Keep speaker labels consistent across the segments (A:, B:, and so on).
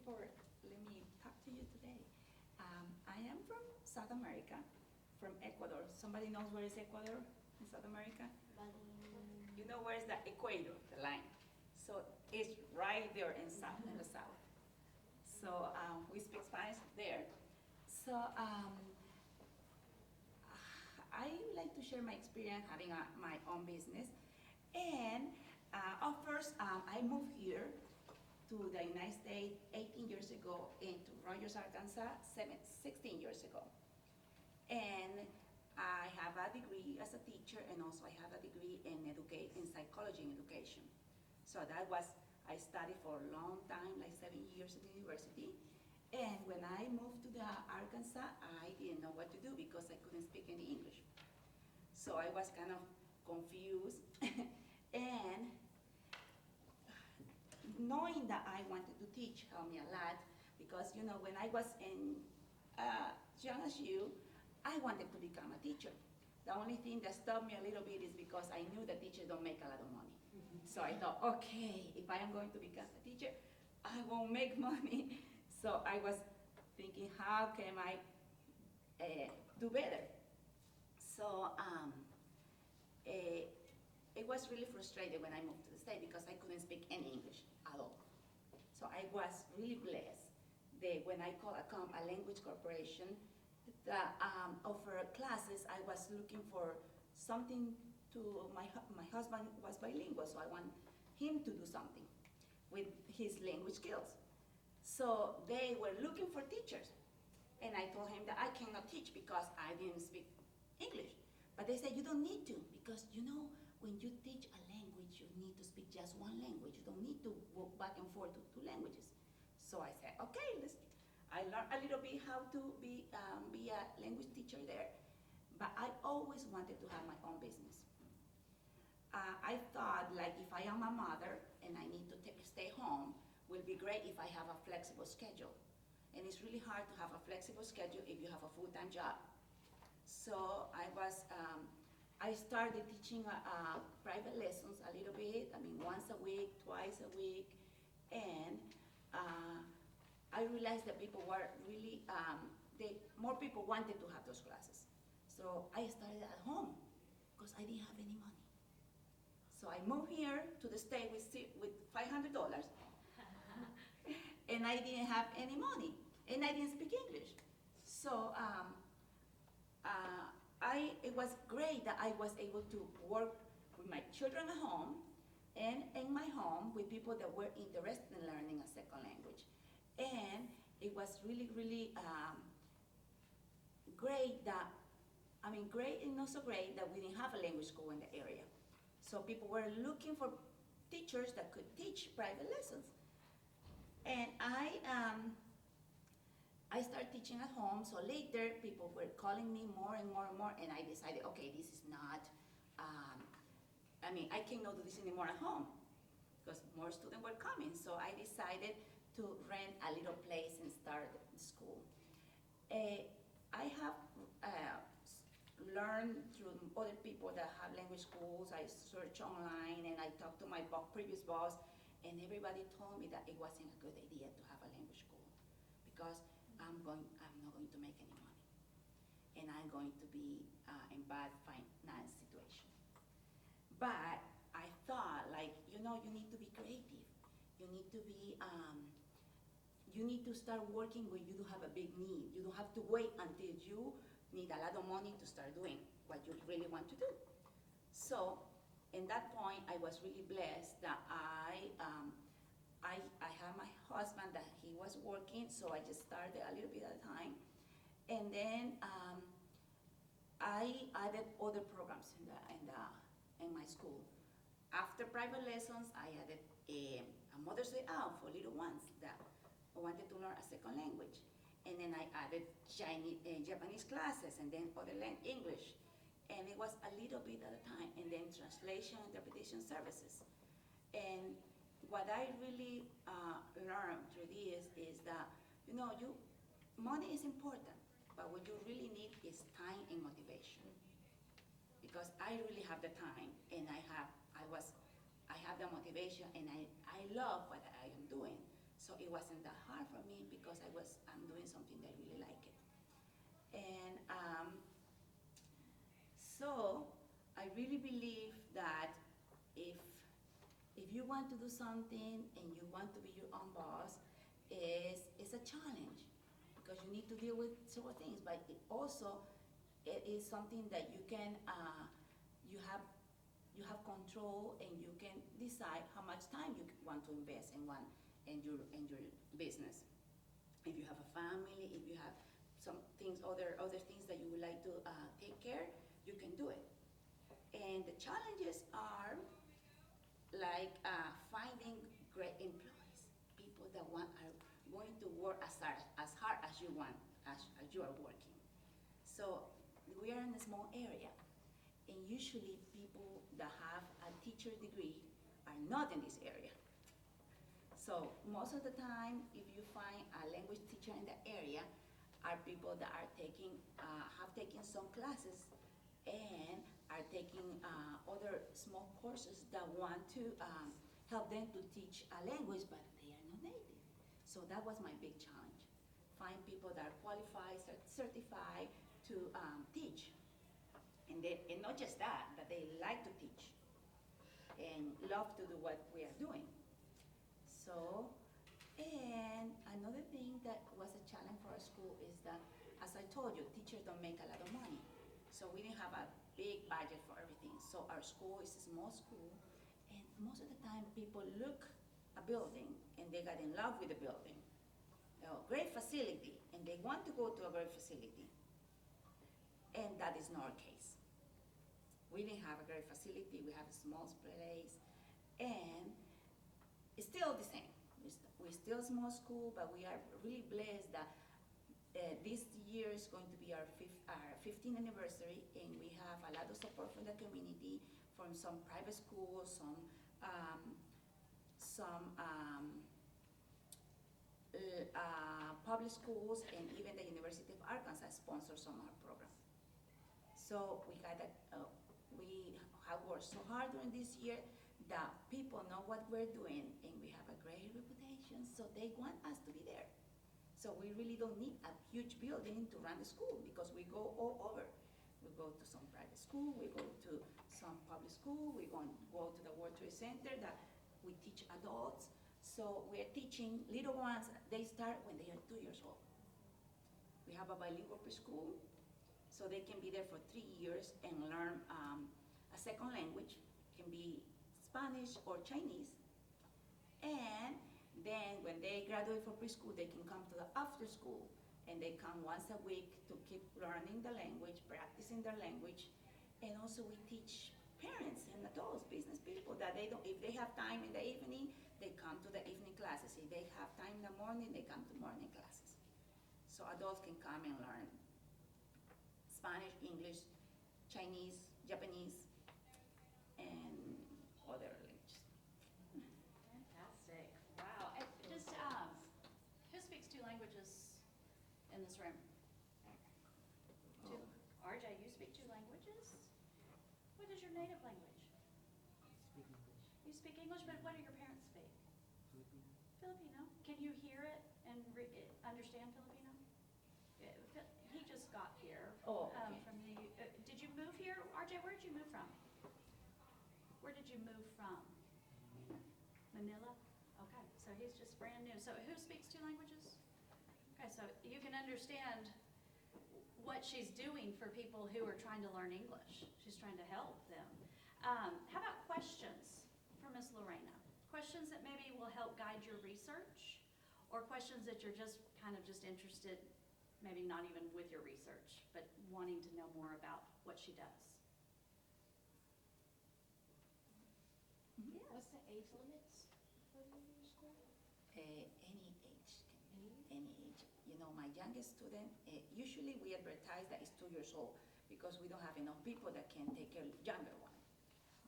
A: for letting me talk to you today. I am from South America, from Ecuador. Somebody knows where is Ecuador in South America? You know where is the equator, the line. So it's right there in the south. So we speak Spanish there. So I like to share my experience having my own business. And first, I moved here to the United States 18 years ago into Rogers, Arkansas, 16 years ago. And I have a degree as a teacher, and also I have a degree in psychology and education. So I studied for a long time, like 7 years at the university. And when I moved to the Arkansas, I didn't know what to do because I couldn't speak any English. So I was kind of confused. And knowing that I wanted to teach helped me a lot because, when I was young as you, I wanted to become a teacher. The only thing that stopped me a little bit is because I knew that teachers don't make a lot of money. So I thought, okay, if I am going to become a teacher, I won't make money. So I was thinking, how can I do better? So it was really frustrating when I moved to the state because I couldn't speak any English at all. So I was really blessed that when I called a language corporation that offer classes, I was looking for something to, my husband was bilingual, so I want him to do something with his language skills. So they were looking for teachers. And I told him that I cannot teach because I didn't speak English. But they said, you don't need to, because when you teach a language, you need to speak just one language. You don't need to walk back and forth to two languages. So I said, okay, I learned a little bit how to be a language teacher there. But I always wanted to have my own business. I thought, like, if I am a mother and I need to stay home, will be great if I have a flexible schedule. And it's really hard to have a flexible schedule if you have a full-time job. So I started teaching private lessons a little bit, once a week, twice a week, and I realized that people were really, more people wanted to have those classes. So I started at home because I didn't have any money. So I moved here to the state with $500, and I didn't have any money, and I didn't speak English. So it was great that I was able to work with my children at home and in my home with people that were interested in learning a second language. And it was really, really great great and not so great that we didn't have a language school in the area. So people were looking for teachers that could teach private lessons. And I started teaching at home, so later people were calling me more and more and more, and I decided, okay, this is not, I cannot do this anymore at home because more students were coming. So I decided to rent a little place and start school. I have learned through other people that have language schools. I search online and I talked to my previous boss, and everybody told me that it wasn't a good idea to have a language school because I'm not going to make any money, and I'm going to be in bad finance situation. But I thought, you need to be creative. You need to be, you need to start working when you do have a big need. You don't have to wait until you need a lot of money to start doing what you really want to do. So, in that point, I was really blessed that I had my husband that he was working, so I just started a little bit at a time. And then I added other programs in my school. After private lessons, I added a Mother's Day Out for little ones that wanted to learn a second language. And then I added Japanese classes, and then other English. And it was a little bit at a time, and then translation, interpretation services. And what I really learned through this is that, money is important, but what you really need is time and motivation. Because I really have the time, and I have the motivation, and I love what I am doing. So So it wasn't that hard for me because I'm doing something that I really like it. And so I really believe that if if you want to do something and you want to be your own boss, it's a challenge because you need to deal with several things. But it is something that you can you have control and you can decide how much time you want to invest in your business. If you have a family, if you have some things, other things that you would like to take care, you can do it. And the challenges are like finding great employees, people that are going to work as hard as you want, as you are working. So we are in a small area, and usually people that have a teacher degree are not in this area. So most of the time, if you find a language teacher in the area, are people that are have taken some classes and are taking other small courses that want to help them to teach a language, but they are not native. So that was my big challenge. Find people that are qualified, certified to teach. And not just that, but they like to teach and love to do what we are doing. So, and another thing that was a challenge for our school is that, as I told you, teachers don't make a lot of money. So we didn't have a big budget for everything. So our school is a small school, and most of the time people look a building and they got in love with the building. Great facility, and they want to go to a great facility. And that is not our case. We didn't have a great facility, we have a small place, and it's still the same. We're still a small school, but we are really blessed that this year is going to be our 15th anniversary, and we have a lot of support from the community, from some private schools, some public schools, and even the University of Arkansas sponsors some of our programs. So we have worked so hard during this year that people know what we're doing, and we have a great reputation, so they want us to be there. So we really don't need a huge building to run the school because we go all over. We go to some private school, we go to some public school, we go to the World Trade Center that we teach adults. So we're teaching little ones, they start when they are 2 years old. We have a bilingual preschool, so they can be there for 3 years and learn a second language, can be Spanish or Chinese. And then when they graduate from preschool, they can come to the after school, and they come once a week to keep learning the language, practicing their language. And also we teach parents and adults, business people, that if they have time in the evening, they come to the evening classes. If they have time in the morning, they come to morning classes. So adults can come and learn Spanish, English, Chinese, Japanese, and other languages.
B: Fantastic. Wow. And just, who speaks 2 languages in this room? Two. RJ, you speak 2 languages? What is your native language?
C: Speak English.
B: You speak English, but what do your parents speak?
C: Filipino.
B: Filipino. Can you hear it and understand Filipino? He just got here.
A: Oh, okay.
B: From the. Did you move here, RJ? Where did you move from? Where did you move from? Manila? Okay, so he's just brand new. So who speaks 2 languages? Okay, so you can understand what she's doing for people who are trying to learn English. She's trying to help them. How about questions for Miss Lorena? Questions that maybe will help guide your research, or questions that you're just kind of just interested, maybe not even with your research, but wanting to know more about what she does.
D: Yeah. What's the age limits for your school?
A: Any age. Any age. You know, my youngest student, usually we advertise that it's 2 years old because we don't have enough people that can take care of younger one.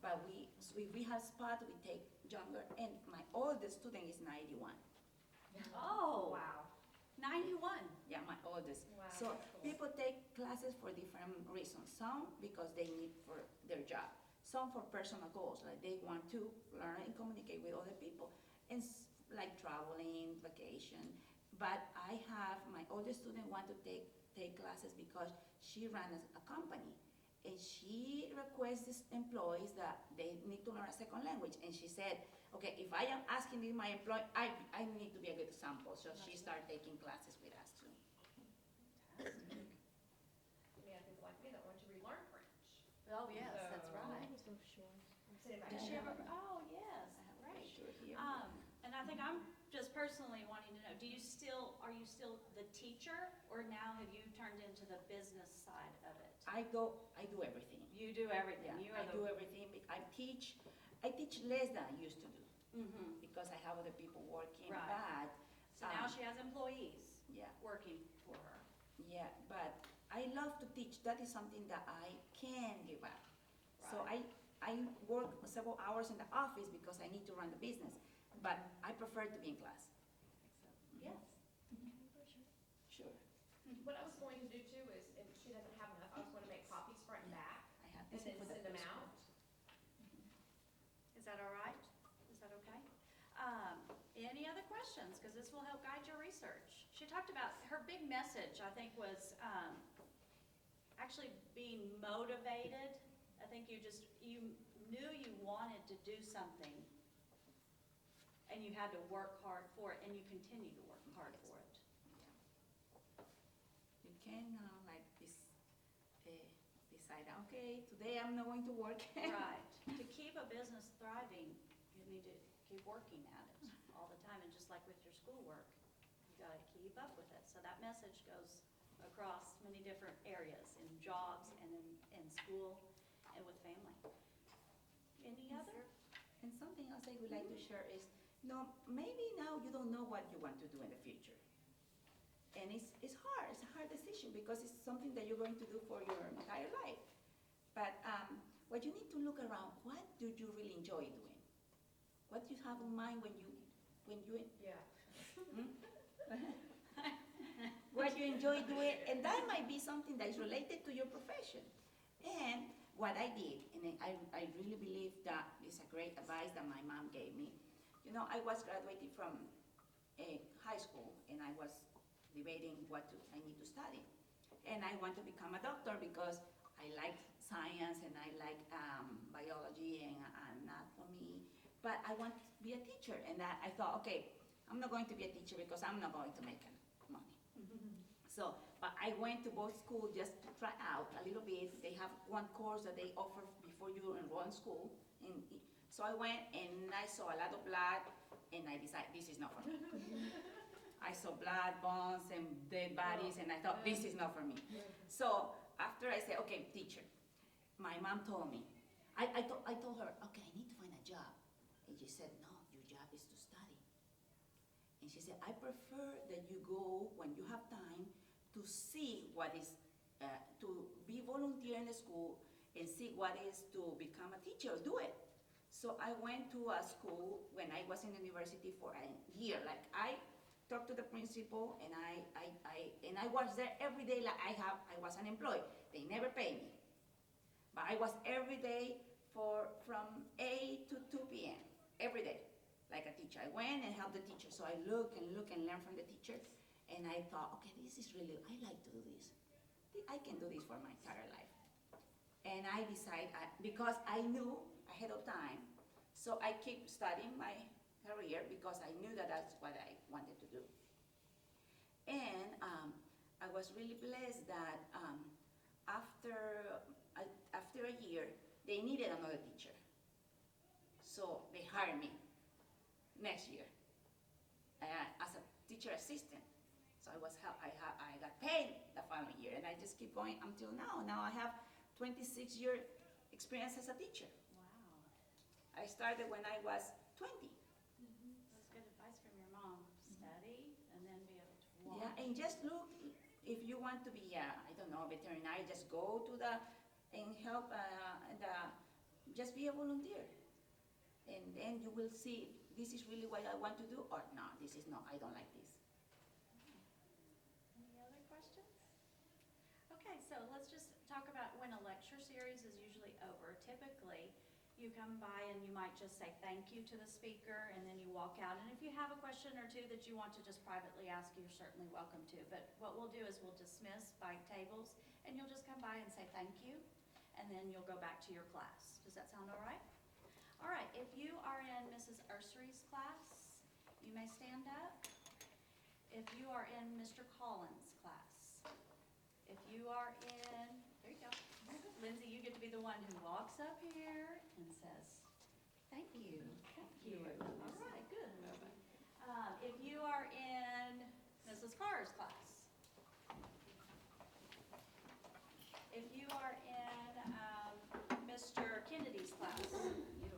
A: But so if we have spot, we take younger, and my oldest student is 91.
B: Oh,
D: Wow.
B: 91.
A: Yeah, my oldest.
D: Wow,
A: So
D: that's cool.
A: people take classes for different reasons. Some because they need for their job. Some for personal goals, like they want to learn and communicate with other people. And like traveling, But I have, my oldest student want to take classes because she runs a company. And she requests these employees that they need to learn a second language. And she said, okay, if I am asking this my employee, I need to be a good example. So she started taking classes with us too.
B: Fantastic.
E: We have people like me that want to relearn French.
B: Oh, yes, that's
E: So-
B: right.
D: was so short.
E: So if I
B: Does
E: can
B: she
E: have
B: ever, oh, yes,
A: I have a
B: right.
A: picture here.
B: And I think I'm just personally wanting to know, are you still the teacher, or now have you turned into the business side of it?
A: I do everything.
B: You do everything,
A: Yeah,
B: you
A: I
B: are
A: do
B: the.
A: everything. I teach less than I used to do
B: Mhm.
A: because I have other people working.
B: Right.
A: But
B: So now she has employees
A: yeah,
B: working for her.
A: yeah. But I love to teach. That is something that I can give up. So
B: Right.
A: I work several hours in the office because I need to run the business. But I prefer to be in class.
B: Yes.
A: Sure.
E: What I was going to do too is, if she doesn't have enough, I was going to make copies front and back,
A: I have
E: and
A: this
E: then
A: for the
E: send them
A: first
E: out.
B: Is that all right? Is that okay? Any other questions? Because this will help guide your research. She talked about, her big message, I think, was actually being motivated. I think you knew you wanted to do something, and you had to work hard for it, and you continue to work hard for it.
A: You can like this, decide, okay, today I'm not going to work.
B: Right. To keep a business thriving, you need to keep working at it all the time, and just like with your schoolwork, you gotta keep up with it. So that message goes across many different areas, in jobs and in school and with family. Any other?
A: And something else I would like to share is, maybe now you don't know what you want to do in the future. And it's hard, it's a hard decision because it's something that you're going to do for your entire life. But what you need to look around, what do you really enjoy doing? What do you have in mind when you
E: Yeah.
A: what you enjoy doing, and that might be something that is related to your profession. And what I did, and I really believe that is a great advice that my mom gave me. I was graduating from high school, and I was debating what I need to study. And I want to become a doctor because I like science and I like biology and anatomy, but I want to be a teacher. And I thought, okay, I'm not going to be a teacher because I'm not going to make money. So, but I went to both schools just to try out a little bit. They have one course that they offer before you enroll in school. So I went and I saw a lot of blood, and I decided this is not for me. I saw blood, bones, and dead bodies, and I thought this is not for me. So after I said, okay, teacher, my mom told me, I told her, okay, I need to find a job. And she said, no, your job is to study. And she said, I prefer that you go when you have time to see what is, to be volunteer in the school and see what is to become a teacher, do it. So I went to a school when I was in the university for a year. Like I talked to the principal and I was there every day like I was an employee. They never paid me. But I was every day from 8 to 2 p.m. every day, like a teacher. I went and helped the teacher. So I look and learn from the teacher. And I thought, okay, this is really, I like to do this. I can do this for my entire life. And I decided, because I knew ahead of time, so I keep studying my career because I knew that that's what I wanted to do. And I was really blessed that after a year, they needed another teacher. So they hired me next year as a teacher assistant. So I got paid the following year, and I just keep going until now. Now I have 26-year experience as a teacher.
B: Wow.
A: I started when I was 20.
B: That's good advice from your mom. Study and then be able to walk.
A: Yeah, and just look, if you want to be, I don't know, veterinary, just go to and help, just be a volunteer. And then you will see, this is really what I want to do, or no, this is not, I don't like this.
B: Any other questions? Okay, so let's just talk about when a lecture series is usually over. Typically, you you come by and you might just say thank you to the speaker, and then you walk out. And if you have a question or two that you want to just privately ask, you're certainly welcome to. But what we'll do is we'll dismiss by tables, and you'll just come by and say thank you, and then you'll go back to your class. Does that sound all right? All right, if you are in Mrs. Ursery's class, you may stand up. If you are in Mr. Collins' class, if you are in, there you go. Lindsay, you get to be the one who walks up here and says, thank you, thank you. All right, good. If you are in Mrs. Carr's class, if you are